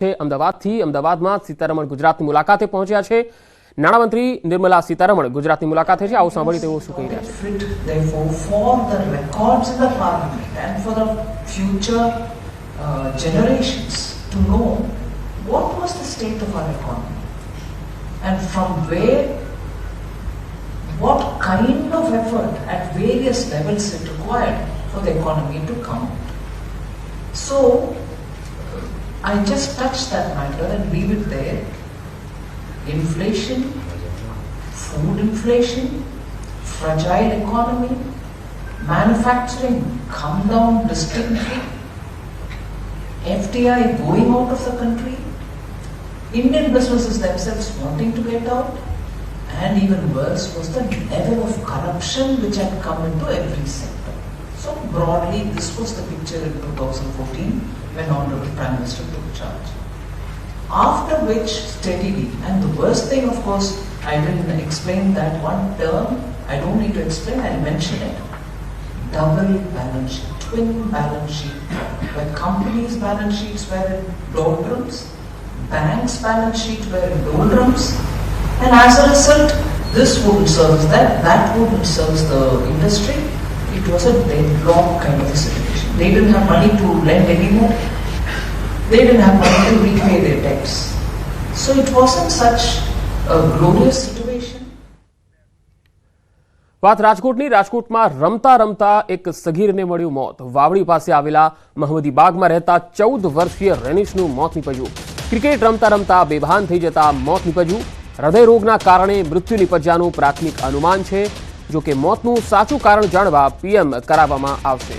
અમદાવાદમાં સીતારમણ ગુજરાતની મુલાકાતે પહોંચ્યા છે। નાણામંત્રી નિર્મલા સીતારમણ ગુજરાતની મુલાકાતે છે। આવો સાંભળીએ તેઓ શું કહી રહ્યા છે। Therefore, for the records in the parliament and for the future generations to know what was the state of our economy and from where, what kind of effort at various levels it required for the economy to come out. So, I just touched that matter and leave it there. Inflation, food inflation, fragile economy, manufacturing come down distinctly, FDI going out of the country, Indian businesses themselves wanting to get out, and even worse was the level of corruption which had come into every sector. So broadly, this was the picture in 2014 when Honorable Prime Minister took charge. After which, steadily, and the worst thing, of course, I didn't explain that one term, I don't need to explain, I'll mention it. Double balance sheet, twin balance sheet, where companies' balance sheets were in doldrums, banks' balance sheet were in doldrums, and as a result, this wouldn't service that wouldn't service the industry. It was a deadlock kind of a situation. They didn't have money to lend anymore. They didn't have money to repay their debts. So it wasn't such a glorious situation. વાત રાજકોટની। રાજકોટમાં રમતા રમતા એક સગીરને મળ્યું મોત। વાવડી પાસે આવેલા મહમદી બાગમાં રહેતા 14 વર્ષીય રેનિશનું મોત નીપજ્યું। ક્રિકેટ રમતા રમતા બેભાન થઈ જતા મોત નીપજ્યું। હૃદયરોગના કારણે મૃત્યુ નીપજ્યાનું પ્રાથમિક અનુમાન છે। જો કે મોતનું સાચું કારણ જાણવા પીએમ કરાવવામાં આવશે।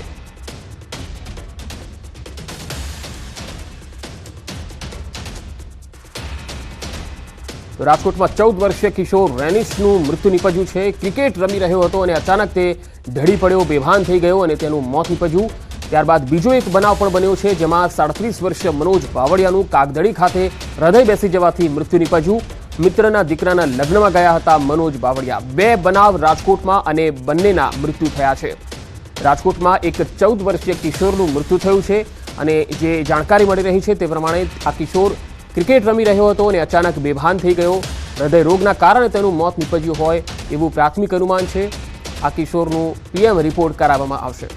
રાજકોટમાં 14 વર્ષીય કિશોર રેનિશનું મૃત્યુ નીપજ્યું છે। ક્રિકેટ રમી રહ્યો હતો અને અચાનક તે ઢળી પડ્યો, બેભાન થઈ ગયો અને તેનું મોત નીપજ્યું। ત્યારબાદ બીજો એક બનાવ પણ બન્યો છે, જેમાં 37 વર્ષીય મનોજ બાવળિયાનું કાગદડી ખાતે હૃદય બેસી જવાથી મૃત્યુ નીપજ્યું। મિત્રના દીકરાના લગ્નમાં ગયા હતા મનોજ બાવળિયા। 2 બનાવ રાજકોટમાં અને બંનેના મૃત્યુ થયા છે। રાજકોટમાં એક 14 વર્ષીય કિશોરનું મૃત્યુ થયું છે અને જે જાણકારી મળી રહી છે તે પ્રમાણે આ કિશોર ક્રિકેટ રમી રહ્યો હતો અને અચાનક બેભાન થઈ ગયો। હૃદયરોગના કારણે તેનું મોત નીપજ્યું હોય એવું પ્રાથમિક અનુમાન છે। આ કિશોરનું પીએમ રિપોર્ટ કરાવવામાં આવશે।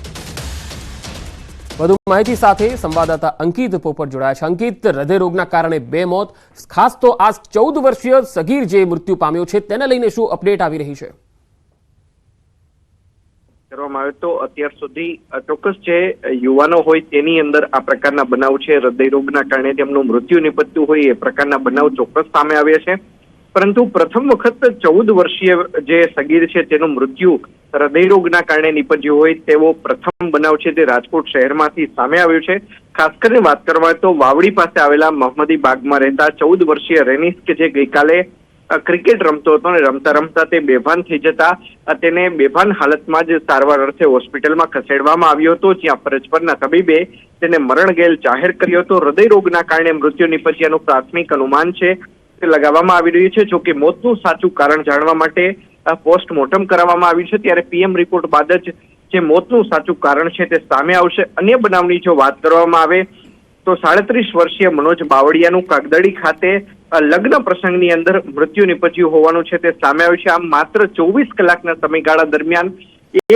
વધુ માહિતી સાથે સંવાદદાતા અંકિત પોપટ જોડાયા છે। અંકિત, હૃદયરોગના કારણે 2 મોત, ખાસ તો આ 14 વર્ષીય સગીર જે મૃત્યુ પામ્યો છે તેને લઈને શું અપડેટ આવી રહી છે? કરવામાં આવે તો અત્યાર સુધી ચોક્કસ જે યુવાનો હોય તેની અંદર આ પ્રકારના બનાવ છે, હૃદયરોગના કારણે તેમનું મૃત્યુ નીપજ્યું હોય એ પ્રકારના બનાવ ચોક્કસ સામે આવ્યા છે। પરંતુ પ્રથમ વખત 14 વર્ષીય જે સગીર છે તેનું મૃત્યુ હૃદયરોગના કારણે નીપજ્યું હોય તેવો પ્રથમ બનાવ છે તે રાજકોટ શહેરમાંથી સામે આવ્યો છે। ખાસ કરીને વાત કરવામાં તો વાવડી પાસે આવેલા મહમદી બાગમાં રહેતા 14 વર્ષીય રેનિશ કે જે ગઈકાલે ક્રિકેટ રમતો હતો અને રમતા રમતા તે બેભાન થઈ જતા તેને બેભાન હાલતમાં જ સારવાર અર્થે હોસ્પિટલમાં ખસેડવામાં આવ્યો હતો, જ્યાં ફરજ પરના તબીબે તેને મરણ ગયેલ જાહેર કર્યો હતો। હૃદયરોગના કારણે મૃત્યુ નીપજ્યાનું પ્રાથમિક અનુમાન છે તે લગાવવામાં આવી રહ્યું છે। જો કે મોતનું સાચું કારણ જાણવા માટે પોસ્ટમોર્ટમ કરાવવામાં આવ્યું છે, ત્યારે પીએમ રિપોર્ટ બાદ જ જે મોતનું સાચું કારણ છે તે સામે આવશે। અન્ય બનાવની જો વાત કરવામાં આવે તો 37 વર્ષીય મનોજ બાવળિયાનું કાગદડી ખાતે લગ્ન પ્રસંગની અંદર મૃત્યુ નીપજ્યું હોવાનું છે તે સામે આવ્યું છે। આમ માત્ર 24 કલાકના સમયગાળા દરમિયાન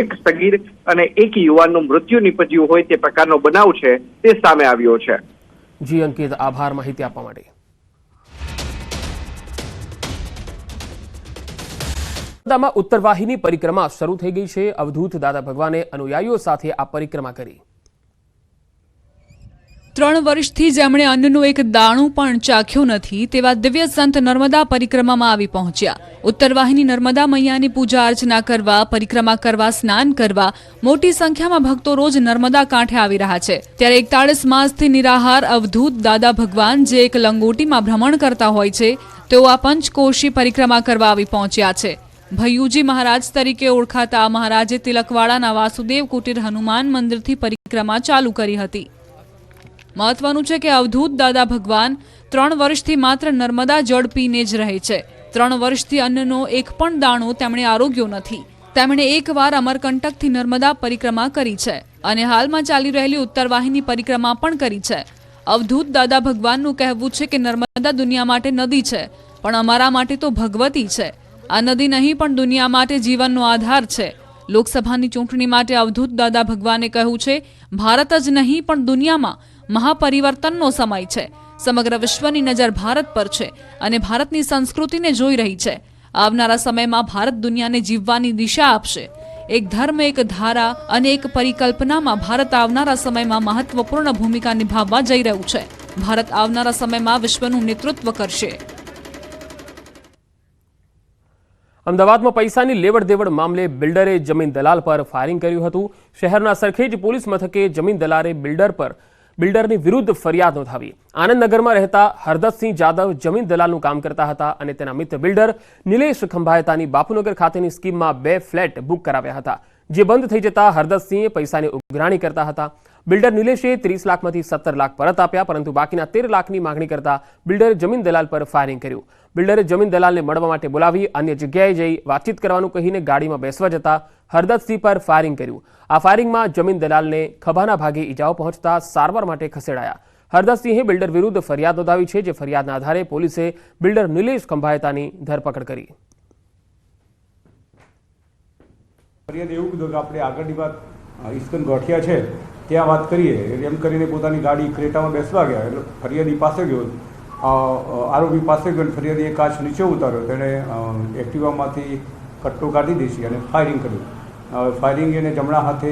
એક સગીર અને એક યુવાનનું મૃત્યુ નીપજ્યું હોય તે પ્રકારનો બનાવ છે તે સામે આવ્યો છે। જી અંકિત, આભાર માહિતી આપવા માટે। ઉત્તરવાહિની પરિક્રમા શરૂ થઈ ગઈ છે। અવધૂત દાદા ભગવાને અનુયાયીઓ સાથે આ પરિક્રમા કરી। 3 વર્ષથી જેમણે અન્નનું એક દાણું પણ ચાખ્યું નથી તેવા દિવ્ય સંત નર્મદા પરિક્રમામાં આવી પહોંચ્યા। ઉત્તરવાહિની નર્મદા મૈયાની પૂજા અર્ચના કરવા, પરિક્રમા કરવા, સ્નાન કરવા મોટી સંખ્યામાં ભક્તો રોજ નર્મદા કાંઠે આવી રહ્યા છે। ત્યારે 41 માસથી નિરાહાર અવધૂત દાદા ભગવાન જે એક લંગોટીમાં ભ્રમણ કરતા હોય છે તેઓ આ પંચકોશી પરિક્રમા કરવા આવી પહોંચ્યા છે। ભૈયુજી મહારાજ તરીકે ઓળખાતા આ મહારાજે તિલકવાડાના વાસુદેવ કુટીર હનુમાન મંદિરથી પરિક્રમા ચાલુ કરી હતી। મહત્વનું છે કે અવધૂત દાદા ભગવાન 3 વર્ષથી માત્ર નર્મદા જળ પીને જ રહે છે। 3 વર્ષથી અન્નનો એક પણ દાણો તેમણે આરોગ્યો નથી। તેમણે એકવાર અમરકંટકથી નર્મદા પરિક્રમા કરી છે અને હાલમાં ચાલી રહેલી ઉત્તરવાહિની પરિક્રમા પણ કરી છે। અવધૂત દાદા ભગવાનનું કહેવું છે કે નર્મદા દુનિયા માટે નદી છે, પણ અમારા માટે તો ભગવતી છે. આ નદી નહીં પણ દુનિયા માટે જીવનનો આધાર છે. લોકસભાની ચૂંટણી માટે અવધૂત દાદા ભગવાને કહ્યું છે, ભારત જ નહીં પણ દુનિયામાં મહાપરિવર્તનનો સમય છે. સમગ્ર વિશ્વની નજર ભારત પર છે અને ભારતની સંસ્કૃતિને જોઈ રહી છે. આવનારા સમયમાં ભારત દુનિયાને જીવવાની દિશા આપશે. એક ધર્મ, એક ધારા અને એક પરિકલ્પનામાં ભારત આવનારા સમયમાં મહત્વપૂર્ણ ભૂમિકા નિભાવવા જઈ રહ્યું છે. ભારત આવનારા સમયમાં વિશ્વનું નેતૃત્વ કરશે. અમદાવાદમાં પૈસાની લેવડ દેવડ મામલે બિલ્ડરે જમીન દલાલ પર ફાયરિંગ કર્યું હતું. શહેરના સરખેજ પોલીસ મથકે જમીન દલાલે બિલ્ડરની વિરુદ્ધ ફરિયાદ નોંધાવી. આનંદનગરમાં રહેતા હરદતસિંહ જાદવ જમીન દલાલનું કામ કરતા હતા અને તેના મિત્ર બિલ્ડર નિલેશ ખંભાયતાની બાપુનગર ખાતેની સ્કીમમાં 2 ફ્લેટ બુક કરાવ્યા હતા, જે બંધ થઈ જતા હરદતસિંહે પૈસાની ઉઘરાણી કરતા હતા. બિલ્ડર નિલેશે 30 લાખમાંથી 17 લાખ પરત આપ્યા, પરંતુ બાકીના 13 લાખની માંગણી કરતા બિલ્ડરે જમીન દલાલ પર ફાયરિંગ કર્યું. બિલ્ડરે જમીન દલાલને મળવા માટે બોલાવી અન્ય જગ્યાએ જઈ વાતચીત કરવાનું કહીને ગાડીમાં બેસવા જતા હરદતસિંહ પર ફાયરિંગ કર્યું. આ ફાયરિંગમાં જમીન દલાલને ખભાના ભાગે ઈજાઓ પહોંચતા સારવાર માટે ખસેડાયા. હરદતસિંહે બિલ્ડર વિરુદ્ધ ફરિયાદ નોંધાવી છે, જે ફરિયાદના આધારે પોલીસે બિલ્ડર નિલેશ ખંભાયતાની ધરપકડ કરી. ફરિયાદ એવું કીધું કે આપણે આગળની વાત ઈસ્કન ગોઠિયા છે ત્યાં વાત કરીએ, એમ કરીને પોતાની ગાડી ક્રેટામાં બેસવા ગયા. એટલે ફરિયાદી પાસે ગયો, આરોપી પાસે ગયો, ફરિયાદીએ કાચ નીચે ઉતાર્યો. તેણે એક્ટિવામાંથી કટ્ટો કાઢી દીધી અને ફાયરિંગ કર્યું. ફાયરિંગ એને જમણા હાથે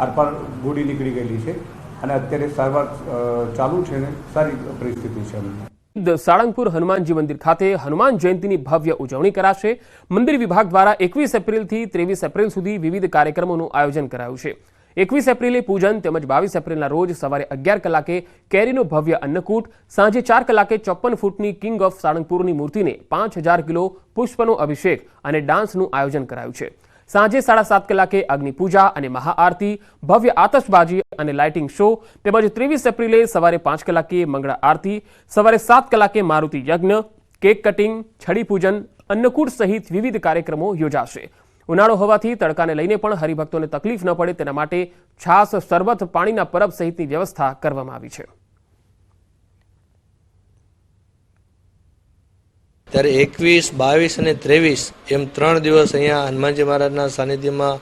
આરપાર ગોળી નીકળી ગયેલી છે અને અત્યારે સારવાર ચાલુ છે અને સારી પરિસ્થિતિ છે. સાળંગપુર હનુમાનજી મંદિર ખાતે હનુમાન જયંતિની ભવ્ય ઉજવણી કરાશે. મંદિર વિભાગ દ્વારા 21 એપ્રિલથી 23 એપ્રિલ સુધી વિવિધ કાર્યક્રમોનું આયોજન કરાયું છે. 21 એપ્રિલે પૂજન તેમજ 22 એપ્રિલના રોજ સવારે 11 કલાકે કેરીનો ભવ્ય અન્નકૂટ, સાંજે 4 કલાકે 54 ફૂટની કિંગ ઓફ સાળંગપુરની મૂર્તિને 5000 કિલો પુષ્પનો અભિષેક અને ડાન્સનું આયોજન કરાયું છે. સાંજે 7:30 કલાકે અગ્નિ પૂજા અને મહાઆરતી, ભવ્ય આતશબાજી અને લાઇટિંગ શો તેમજ 23 એપ્રિલે સવારે 5 કલાકે મંગળા આરતી, સવારે 7 કલાકે મારુતિ યજ્ઞ, કેક કટિંગ, છડી પૂજન, અન્નકૂટ સહિત વિવિધ કાર્યક્રમો યોજાશે. ઉનાળો હોવાથી તડકાને લઈને પણ હરિભક્તોને તકલીફ ન પડે તેના માટે છાસ, શરબત, પાણીના પરબ સહિતની વ્યવસ્થા કરવામાં આવી છે. ત્યારે 21, 22 અને 23 એમ 3 દિવસ અહીંયા હનુમાનજી મહારાજના સાનિધ્યમાં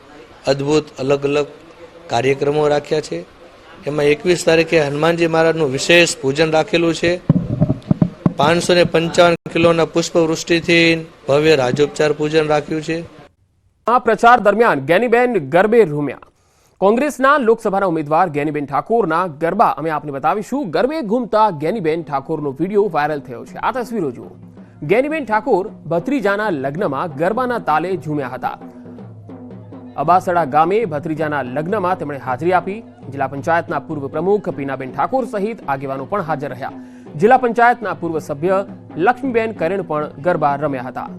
અદ્ભુત અલગ અલગ કાર્યક્રમો રાખ્યા છે. એમાં 21 તારીખે હનુમાનજી મહારાજનું વિશેષ પૂજન રાખેલું છે. 555 કિલોના પુષ્પવૃષ્ટિથી ભવ્ય રાજોપચાર પૂજન રાખ્યું છે. આ પ્રચાર દરમિયાન ગેનીબેન ગરબે રૂમ્યા. કોંગ્રેસના લોકસભાના ઉમેદવાર ગેનીબેન ઠાકોરના ગરબા અમે આપને બતાવીશું. ગરબે ઘૂમતા ગેનીબેન ઠાકોરનો વિડીયો વાયરલ થયો છે. આ તસવીરો જુઓ. ગેનીબેન ઠાકોર ભત્રીજાના લગ્નમાં ગરબાના તાલે ઝૂમ્યા હતા. અબાસડા ગામે ભત્રીજાના લગ્નમાં તેમણે હાજરી આપી. જિલ્લા પંચાયતના પૂર્વ પ્રમુખ પીનાબેન ઠાકોર સહિત આગેવાનો પણ હાજર રહ્યા. જિલ્લા પંચાયતના પૂર્વ સભ્ય લક્ષ્મીબેન કરેણ પણ ગરબા રમ્યા હતા.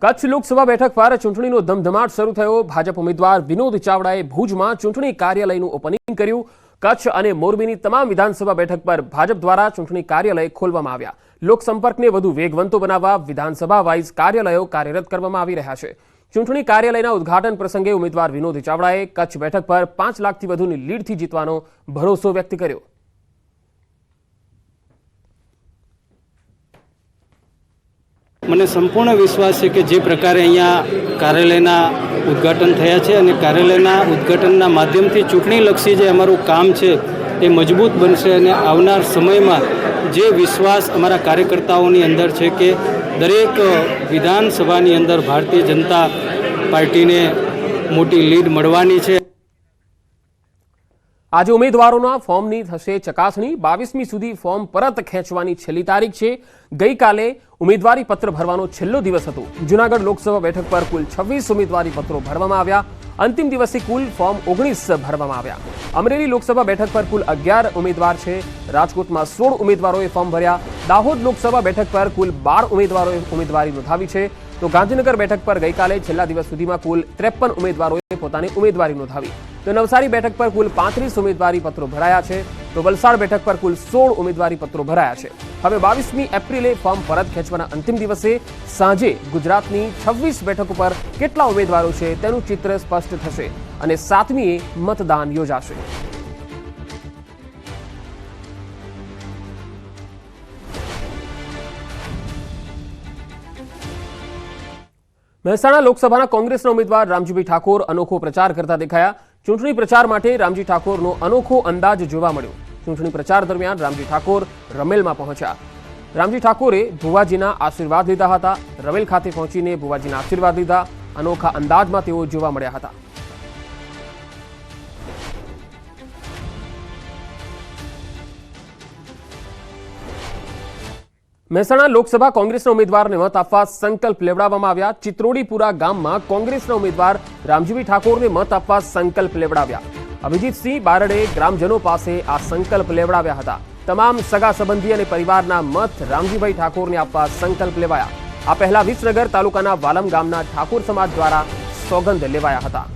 કચ્છ લોકસભા બેઠક પર ચૂંટણીનો ધમધમાટ શરૂ થયો. ભાજપ ઉમેદવાર વિનોદ ચાવડાએ ભુજમાં ચૂંટણી કાર્યાલયનું ઓપનિંગ કર્યું. કચ્છ અને મોરબીની તમામ વિધાનસભા બેઠક પર ભાજપ દ્વારા ચૂંટણી કાર્યાલય ખોલવામાં આવ્યા. લોકસંપર્કને વધુ વેગવંતો બનાવવા વિધાનસભા વાઇઝ કાર્યાલયો કાર્યરત કરવામાં આવી રહ્યા છે. ચૂંટણી કાર્યાલયના ઉદ્ઘાટન પ્રસંગે ઉમેદવાર વિનોદ ચાવડાએ કચ્છ બેઠક પર 5 લાખથી વધુની લીડથી જીતવાનો ભરોસો વ્યક્ત કર્યો. મને સંપૂર્ણ વિશ્વાસ છે કે જે પ્રકારે અહીંયા કાર્યાલયના ઉદ્ઘાટન થયા છે અને કાર્યાલયના ઉદ્ઘાટનના માધ્યમથી ચૂંટણીલક્ષી જે અમારું કામ છે એ મજબૂત બનશે અને આવનાર સમયમાં જે વિશ્વાસ અમારા કાર્યકર્તાઓની અંદર છે કે દરેક વિધાનસભાની અંદર ભારતીય જનતા પાર્ટીને મોટી લીડ મળવાની છે. આજે ઉમેદવારોના ફોર્મની થશે ચકાસણી. 22મી સુધી ફોર્મ પરત ખેંચવાની છેલ્લી તારીખ છે. ગઈકાલે ઉમેદવારી પત્ર ભરવાનો છેલ્લો દિવસ હતો. જૂનાગઢ લોકસભા બેઠક પર કુલ 26 ઉમેદવારી પત્રો ભરવામાં આવ્યા. અંતિમ દિવસે કુલ ફોર્મ 19 ભરવામાં આવ્યા. અમરેલી લોકસભા બેઠક પર કુલ 11 ઉમેદવાર છે. રાજકોટમાં 16 ઉમેદવારોએ ફોર્મ ભર્યા. દાહોદ લોકસભા બેઠક પર કુલ 12 ઉમેદવારોએ ઉમેદવારી નોંધાવી છે. તો ગાંધીનગર બેઠક પર ગઈકાલે છેલ્લા દિવસ સુધીમાં કુલ 53 ઉમેદવારોએ પોતાની ઉમેદવારી નોંધાવી. તો નવસારી બેઠક પર કુલ 35 ઉમેદવારી પત્રો ભરાયા છે, તો વલસાડ બેઠક પર કુલ 16 ઉમેદવારી પત્રો ભરાયા છે. હવે 22મી એપ્રિલે ફોર્મ પરત ખેંચવાના અંતિમ દિવસે સાંજે ગુજરાતની 26 બેઠકો પર કેટલા ઉમેદવારો છે તેનું ચિત્ર સ્પષ્ટ થશે અને 7મીએ મતદાન યોજાશે. મહેસાણા લોકસભાના કોંગ્રેસના ઉમેદવાર રામજીભાઈ ઠાકોર અનોખો પ્રચાર કરતા દેખાયા. ચૂંટણી પ્રચાર માટે રામજી ઠાકોરનો અનોખો અંદાજ જોવા મળ્યો. ચૂંટણી પ્રચાર દરમિયાન રામજી ઠાકોર રમેલમાં પહોંચ્યા. રામજી ઠાકોરે ભુવાજીના આશીર્વાદ લીધા હતા. રમેલ ખાતે પહોંચીને ભુવાજીના આશીર્વાદ લીધા. અનોખા અંદાજમાં તેઓ જોવા મળ્યા હતા. મહેસાણા લોકસભા કોંગ્રેસના ઉમેદવારને મત આપવા સંકલ્પ લેવડાવવામાં આવ્યા. ચિત્રોડીપુરા ગામમાં કોંગ્રેસના ઉમેદવાર રામજીભાઈ ઠાકોરને મત આપવા સંકલ્પ લેવડાવ્યા. અભિજીતસિંહ બારડે ગ્રામજનો પાસે આ સંકલ્પ લેવડાવ્યા હતા. તમામ સગા સંબંધી અને પરિવારના મત રામજીભાઈ ઠાકોરને આપવા સંકલ્પ લેવાયા. આ પહેલા વિસનગર તાલુકાના વાલમ ગામના ઠાકોર સમાજ દ્વારા સોગંદ લેવાયા હતા.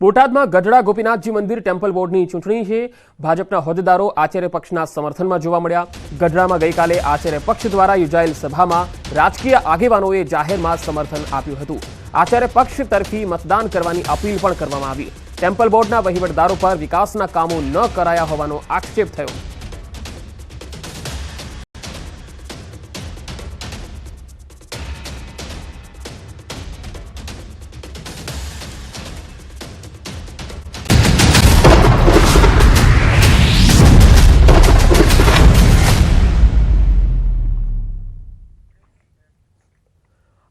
બોટાદમાં ગઢડા ગોપીનાથજી મંદિર ટેમ્પલ બોર્ડની ચૂંટણી છે. ભાજપના હોદ્દેદારો આચાર્ય પક્ષના સમર્થનમાં જોવા મળ્યા. ગઢડામાં ગઈકાલે આચાર્ય પક્ષ દ્વારા યોજાયેલ સભામાં રાજકીય આગેવાનોએ જાહેરમાં સમર્થન આપ્યું હતું. આચાર્ય પક્ષ તરફી મતદાન કરવાની અપીલ પણ કરવામાં આવી. ટેમ્પલ બોર્ડના વહીવટદારો પર વિકાસના કામો ન કરાયા હોવાનો આક્ષેપ થયો.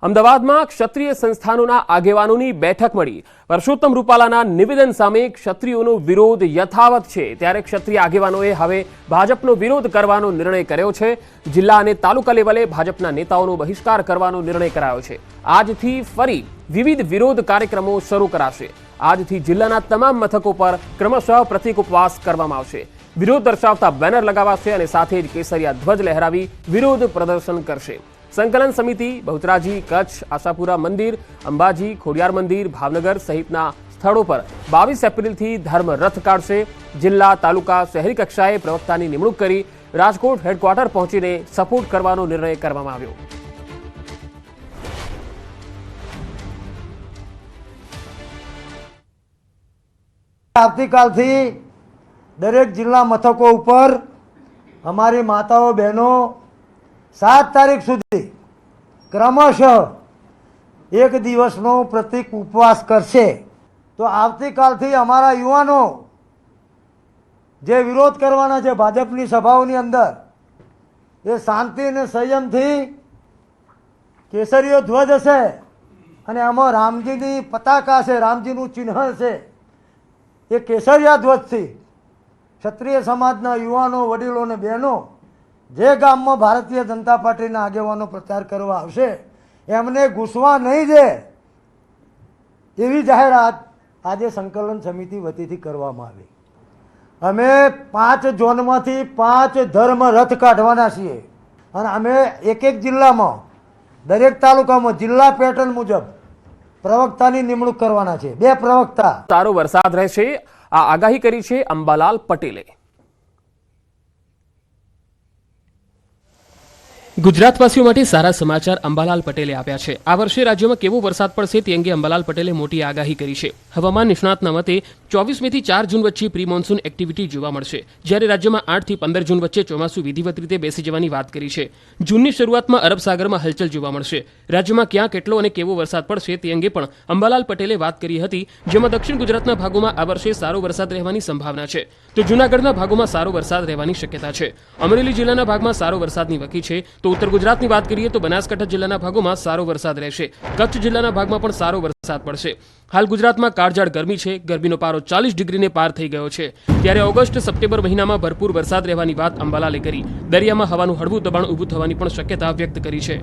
અમદાવાદમાં ક્ષત્રિય સંસ્થાનોના આગેવાનોની બેઠક મળી. પરસોત્તમ રૂપાલાના નિવેદન સામે ક્ષત્રિયોનો વિરોધ યથાવત છે. ત્યારે ક્ષત્રિય આગેવાનોએ હવે ભાજપનો વિરોધ કરવાનો નિર્ણય કર્યો છે. જિલ્લા અને તાલુકા લેવલે ભાજપના નેતાઓનો બહિષ્કાર કરવાનો નિર્ણય કરાયો છે. આજથી ફરી વિવિધ વિરોધ કાર્યક્રમો શરૂ કરાશે. આજથી જિલ્લાના તમામ મથકો પર ક્રમશઃ પ્રતિક ઉપવાસ કરવામાં આવશે. વિરોધ દર્શાવતા બેનર લગાવાશે અને સાથે જ કેસરિયા ધ્વજ લહેરાવી વિરોધ પ્રદર્શન કરશે. સંકલન સમિતિ બહુચરાજી, કચ્છ, આશાપુરા મંદિર, અંબાજી, ખોડિયાર મંદિર, ભાવનગર સહિતના સ્થળો પર 22 એપ્રિલથી ધર્મ રથ કાઢશે. જિલ્લા, તાલુકા, શહેરી કક્ષાએ પ્રવક્તાની નિમણૂક કરી રાજકોટ હેડક્વાર્ટર પહોંચીને સપોર્ટ કરવાનો નિર્ણય કરવામાં આવ્યો. આવતીકાલથી દરેક જિલ્લા મથકો ઉપર અમારી માતાઓ બહેનો 7 તારીખ સુધી ક્રમશઃ એક દિવસનો પ્રતિક ઉપવાસ કરશે. તો આવતીકાલથી અમારા યુવાનો જે વિરોધ કરવાના છે ભાજપની સભાઓની અંદર, એ શાંતિ અને સંયમથી કેસરીયો ધ્વજ હશે અને આમાં રામજીની પતાકા છે, રામજીનું ચિહ્ન છે. એ કેસરિયા ધ્વજથી ક્ષત્રિય સમાજના યુવાનો, વડીલો અને બહેનો જે ગામમાં ભારતીય જનતા પાર્ટીના આગેવાનો પ્રચાર કરવા આવશે એમને ઘૂસવા નહીં દે એવી જાહેરાત આજે સંકલન સમિતિ વતીથી કરવામાં આવી. અમે 5 ઝોનમાંથી 5 ધર્મ રથ કાઢવાના છીએ અને અમે એક જિલ્લામાં દરેક તાલુકામાં જિલ્લા પેટર્ન મુજબ પ્રવક્તાની નિમણૂક કરવાના છે. 2 પ્રવક્તા. સારો વરસાદ રહેશે આ આગાહી કરી છે અંબાલાલ પટેલે. ગુજરાતવાસીઓ માટે સારા સમાચાર અંબાલાલ પટેલે આપ્યા છે. આ વર્ષે રાજ્યમાં કેવો વરસાદ પડશે તે અંગે અંબાલાલ પટેલે મોટી આગાહી કરી છે. હવામાન નિષ્ણાતના મતે 24 મેથી 4 જૂન વચ્ચે પ્રી મોન્સૂન એક્ટિવિટી જોવા મળશે, જ્યારે રાજ્યમાં 8 થી 15 જૂન વચ્ચે ચોમાસું વિધિવત રીતે બેસી જવાની વાત કરી છે. જૂનની શરૂઆતમાં અરબ સાગરમાં હલચલ જોવા મળશે. રાજ્યમાં ક્યાં કેટલો અને કેવો વરસાદ પડશે તે અંગે પણ અંબાલાલ પટેલે વાત કરી હતી, જેમાં દક્ષિણ ગુજરાતના ભાગોમાં આ વર્ષે સારો વરસાદ રહેવાની સંભાવના છે, તો જૂનાગઢના ભાગોમાં સારો વરસાદ રહેવાની શક્યતા છે. અમરેલી જિલ્લાના ભાગમાં સારો વરસાદની વકી છે. તો ઉત્તર ગુજરાતની વાત કરીએ તો બનાસકાંઠા જિલ્લાના ભાગોમાં સારો વરસાદ રહેશે. કચ્છ જિલ્લાના ભાગમાં પણ સારો વરસાદ પડશે. હાલ ગુજરાતમાં કાળઝાળ ગરમી છે. ગરમીનો પારો 40 ડિગ્રીને પાર થઈ ગયો છે. ત્યારે ઓગસ્ટ સપ્ટેમ્બર મહિનામાં ભરપૂર વરસાદ રહેવાની વાત અંબાલાલે કરી. દરિયામાં હવાનું હળવું દબાણ ઊભું થવાની પણ શક્યતા વ્યક્ત કરી છે.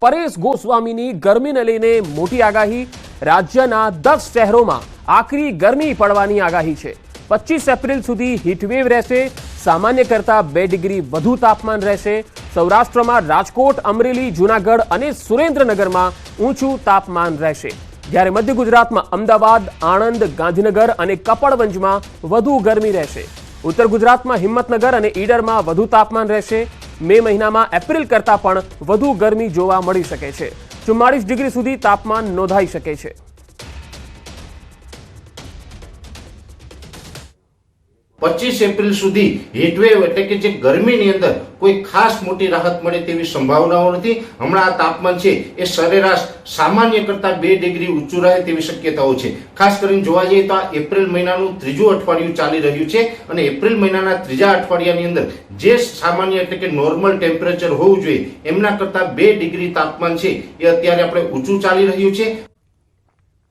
પરેશ ગોસ્વામીની ગરમીને લઈને મોટી આગાહી. રાજ્યના 10 શહેરોમાં આકરી ગરમી પડવાની આગાહી છે. 25 એપ્રિલ સુધી હીટવેવ રહેશે. સામાન્ય કરતાં 2 ડિગ્રી વધુ તાપમાન રહેશે. સૌરાષ્ટ્રમાં રાજકોટ, અમરેલી, જૂનાગઢ અને સુરેન્દ્રનગરમાં ઊંચું તાપમાન રહેશે. જ્યારે મધ્ય ગુજરાતમાં અમદાવાદ, આણંદ, ગાંધીનગર અને કપડવંજમાં વધુ ગરમી રહેશે. ઉત્તર ગુજરાતમાં હિંમતનગર અને ઈડરમાં વધુ તાપમાન રહેશે. મે મહિનામાં એપ્રિલ કરતાં પણ વધુ ગરમી જોવા મળી શકે છે. 44 ડિગ્રી સુધી તાપમાન નોંધાઈ શકે છે. एप्रिल સુધી હીટવેવ એટલે કે જે ગરમીની અંદર કોઈ ખાસ મોટી રાહત મળે તેવી સંભાવનાઓ નથી. હમણાં આ તાપમાન છે એ સરેરાશ સામાન્ય કરતાં 2 ડિગ્રી ઊંચું રહે તેવી શક્યતાઓ છે. ખાસ કરીને જોવા જઈએ તો આ એપ્રિલ મહિનાનું ત્રીજું અઠવાડિયું ચાલી રહ્યું છે અને એપ્રિલ મહિનાના ત્રીજા અઠવાડિયાની અંદર જે સામાન્ય એટલે કે નોર્મલ ટેમ્પરેચર હોવું જોઈએ એમના કરતાં 2 ડિગ્રી તાપમાન છે એ અત્યારે આપણે ઊંચું ચાલી રહ્યું છે.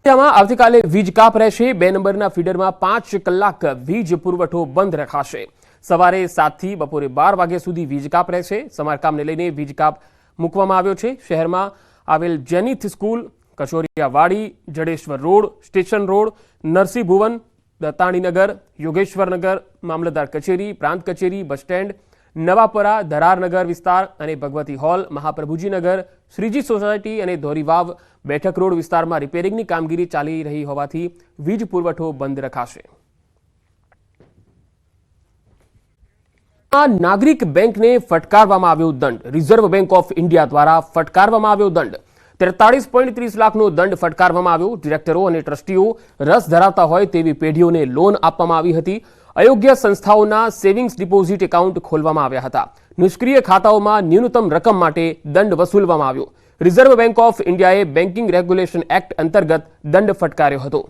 આવતીકાલે વીજ કાપ રહેશે. 2 નંબરના ફીડરમાં 5 કલાક વીજ પુરવઠો બંધ રખાશે. સવારે 7 થી બપોરે 12 વાગ્યા સુધી વીજ કાપ રહેશે. સમારકામને લઈને વીજ કાપ મૂકવામાં આવ્યો છે. શહેરમાં આવેલ Zenith school, Kachoriyawadi, Jadeshwar road, station road, Narsinh Bhuvan, Dattaninagar, Yogeshwarnagar, મામલતદાર કચેરી, પ્રાંત કચેરી, બસ સ્ટેન્ડ, નવાપરા, ધરારનગર વિસ્તાર અને ભગવતી હોલ, મહાપ્રભુજીનગર, શ્રીજી સોસાયટી અને ધોરીવાવ બેઠક રોડ વિસ્તારમાં રિપેરિંગની કામગીરી ચાલી રહી હોવાથી વીજ પુરવઠો બંધ રખાશે. આ નાગરિક બેંકને ફટકારવામાં આવ્યો દંડ. રિઝર્વ બેંક ઓફ ઇન્ડિયા દ્વારા ફટકારવામાં આવ્યો દંડ. 43.30 લાખનો દંડ ફટકારવામાં આવ્યો. ડિરેક્ટરો અને ટ્રસ્ટીઓ રસ ધરાવતા હોય તેવી પેઢીઓને લોન આપવામાં આવી હતી. અયોગ્ય સંસ્થાઓના સેવિંગ્સ ડિપોઝિટ એકાઉન્ટ ખોલવામાં આવ્યા હતા. નિષ્ક્રિય ખાતાઓમાં ન્યૂનતમ રકમ માટે દંડ વસૂલવામાં આવ્યો. રિઝર્વ બેંક ઓફ ઇન્ડિયાએ બેન્કિંગ રેગ્યુલેશન એક્ટ અંતર્ગત દંડ ફટકાર્યો હતો.